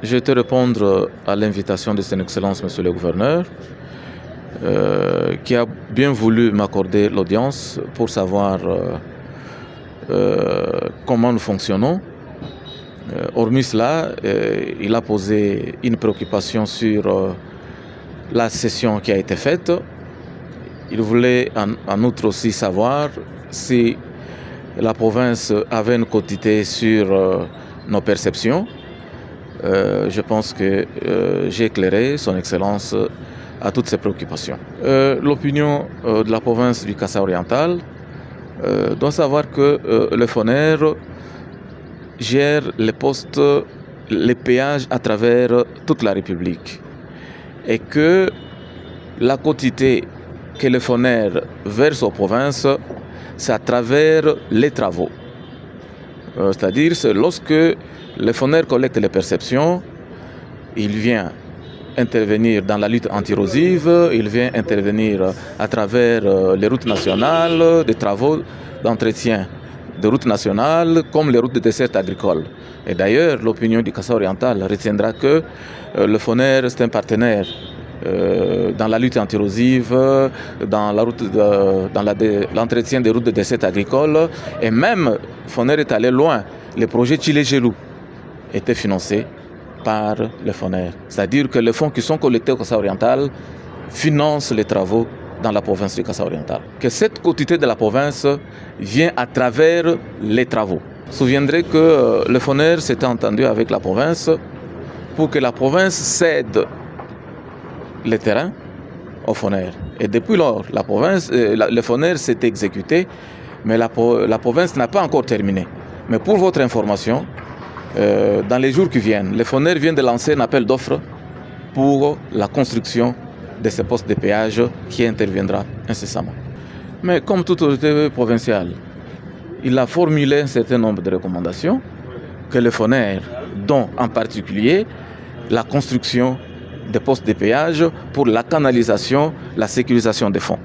Je vais te répondre à l'invitation de Son Excellence, Monsieur le Gouverneur, qui a bien voulu m'accorder l'audience pour savoir comment nous fonctionnons. Hormis cela, il a posé une préoccupation sur la session qui a été faite. Il voulait en outre aussi savoir si la province avait une quotité sur nos perceptions. Je pense que j'ai éclairé Son Excellence à toutes ces préoccupations. L'opinion de la province du Kasaï oriental doit savoir que le FONER gère les postes, les péages à travers toute la République et que la quotité que le FONER verse aux provinces, c'est à travers les travaux. C'est-à-dire, c'est lorsque le FONER collecte les perceptions, il vient intervenir dans la lutte antirosive, il vient intervenir à travers les routes nationales, des travaux d'entretien de routes nationales comme les routes de dessert agricole. Et d'ailleurs, l'opinion du Kasaï oriental retiendra que le FONER est un partenaire dans la lutte antirosive, dans l'entretien des routes de dessert agricole, et même FONER est allé loin. Le projet Chile-Gelou était financé par le FONER. C'est-à-dire que les fonds qui sont collectés au Kasaï oriental financent les travaux dans la province du Kasaï oriental. Que cette quotité de la province vient à travers les travaux. Vous vous souviendrez que le FONER s'était entendu avec la province pour que la province cède les terrains au FONER. Et depuis lors, le FONER s'est exécuté, mais la province n'a pas encore terminé. Mais pour votre information, dans les jours qui viennent, le FONER vient de lancer un appel d'offres pour la construction de ces postes de péage qui interviendra incessamment. Mais comme toute autorité provinciale, il a formulé un certain nombre de recommandations que le FONER, dont en particulier la construction des postes de péage pour la canalisation, la sécurisation des fonds.